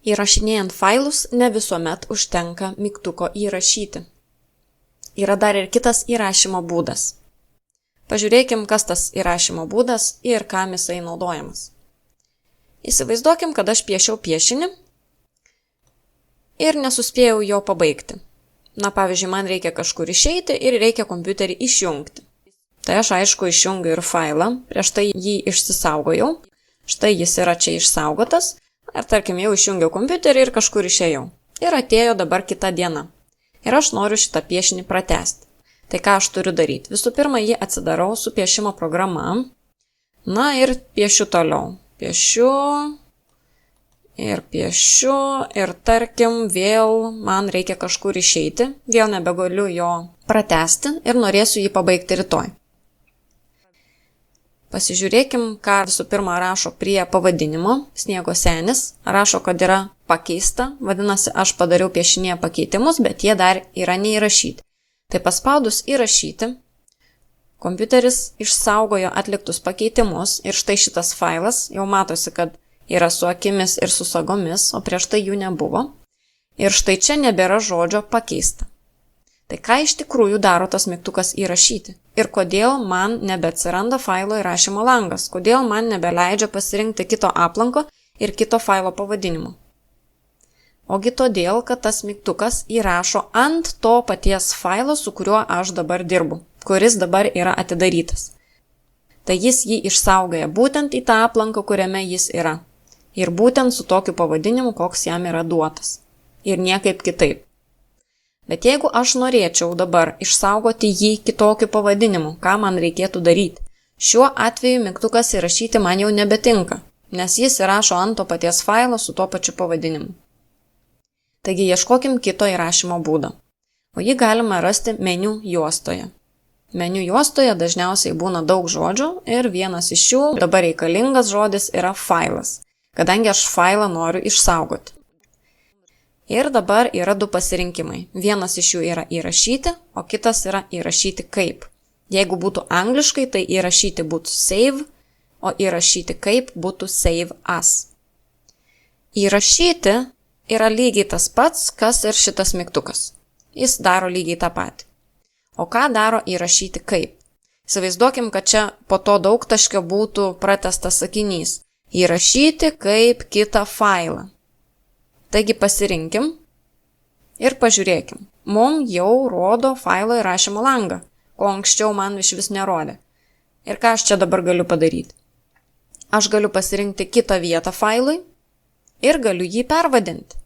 Įrašinėjant failus ne visuomet užtenka mygtuko įrašyti. Yra dar ir kitas įrašymo būdas. Pažiūrėkim, kas tas įrašymo būdas ir kam jisai naudojamas. Įsivaizduokim, kad aš piešiau piešinį ir nesuspėjau jo pabaigti. Pavyzdžiui, man reikia kažkur išeiti ir reikia kompiuterį išjungti. Tai aš aišku išjungiu ir failą, prieš tai jį išsisaugojau. Štai jis yra čia išsaugotas. Ir tarkim, jau išjungiau kompiuterį ir kažkur išėjau. Ir atėjo dabar kita diena. Ir aš noriu šitą piešinį pratęsti. Tai ką aš turiu daryti? Visų pirma, jį atsidarau su piešimo programa. Ir piešiu toliau. Piešiu ir tarkim, vėl man reikia kažkur išeiti. Vėl nebegaliu jo pratęsti ir norėsiu jį pabaigti rytoj. Pasižiūrėkim, ką visų pirma rašo prie pavadinimo Sniego senis. Rašo, kad yra pakeista, vadinasi, aš padariau piešinėje pakeitimus, bet jie dar yra neįrašyti. Tai paspaudus įrašyti, kompiuteris išsaugojo atliktus pakeitimus ir štai šitas failas, jau matosi, kad yra su akimis ir su sagomis, o prieš tai jų nebuvo. Ir štai čia nebėra žodžio pakeista. Tai ką iš tikrųjų daro tas mygtukas įrašyti? Ir kodėl man nebeatsiranda failo įrašymo langas? Kodėl man nebeleidžia pasirinkti kito aplanko ir kito failo pavadinimo? Ogi todėl, kad tas mygtukas įrašo ant to paties failo, su kuriuo aš dabar dirbu, kuris dabar yra atidarytas. Tai jis jį išsaugoja būtent į tą aplanką, kuriame jis yra. Ir būtent su tokiu pavadinimu, koks jam yra duotas. Ir niekaip kitaip. Bet jeigu aš norėčiau dabar išsaugoti jį kitokiu pavadinimu, ką man reikėtų daryti? Šiuo atveju mygtukas įrašyti man jau nebetinka, nes jis įrašo ant to paties failo su tuo pačiu pavadinimu. Taigi ieškokim kito įrašymo būdo. O jį galima rasti meniu juostoje. Meniu juostoje dažniausiai būna daug žodžių ir vienas iš jų dabar reikalingas žodis yra failas, kadangi aš failą noriu išsaugoti. Ir dabar yra du pasirinkimai. Vienas iš jų yra įrašyti, o kitas yra įrašyti kaip. Jeigu būtų angliškai, tai įrašyti būtų save, o įrašyti kaip būtų save as. Įrašyti yra lygiai tas pats, kas ir šitas mygtukas. Jis daro lygiai tą patį. O ką daro įrašyti kaip? Įsivaizduokim, kad čia po to daugtaškio būtų pratęstas sakinys. Įrašyti kaip kitą failą. Taigi pasirinkim ir pažiūrėkim. Mum jau rodo failo įrašymo langą, ko anksčiau man iš vis nerodė. Ir ką aš čia dabar galiu padaryti? Aš galiu pasirinkti kitą vietą failui ir galiu jį pervadinti.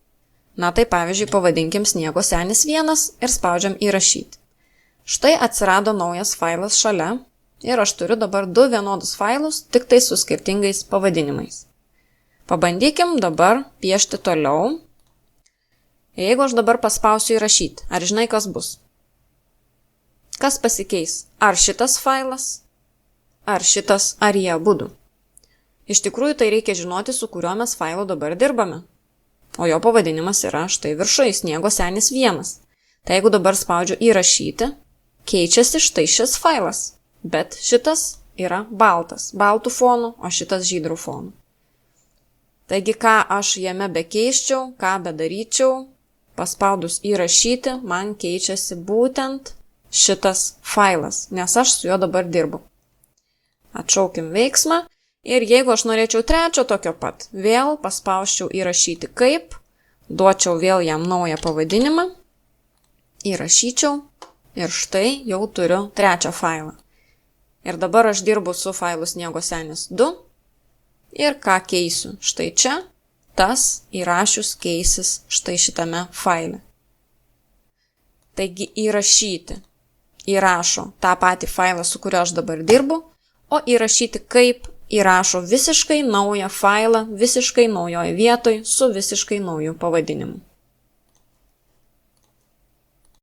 Tai pavyzdžiui, pavadinkim Sniego senis 1 ir spaudžiam įrašyti. Štai atsirado naujas failas šalia ir aš turiu dabar du vienodus failus, tik tai su skirtingais pavadinimais. Pabandykim dabar piešti toliau. Jeigu aš dabar paspausiu įrašyti, ar žinai, kas bus? Kas pasikeis? Ar šitas failas? Ar šitas, ar jie abudu? Iš tikrųjų, tai reikia žinoti, su kuriuo mes failu dabar dirbame. O jo pavadinimas yra štai viršui, Sniego senis 1. Tai jeigu dabar spaudžiu įrašyti, keičiasi štai šis failas. Bet šitas yra baltas, baltų fonų, o šitas žydrų fonų. Taigi, ką aš jame bekeiščiau, ką bedaryčiau, paspaudus įrašyti, man keičiasi būtent šitas failas, nes aš su juo dabar dirbu. Atšaukim veiksmą ir jeigu aš norėčiau trečio tokio pat, vėl paspausčiau įrašyti kaip, duočiau vėl jam naują pavadinimą, įrašyčiau ir štai jau turiu trečią failą. Ir dabar aš dirbu su failu Sniego senis 2. Ir ką keisiu? Štai čia, tas įrašius keisis štai šitame faile. Taigi įrašyti įrašo tą patį failą, su kuriuo aš dabar dirbu, o įrašyti kaip įrašo visiškai naują failą, visiškai naujoje vietoje, su visiškai nauju pavadinimu.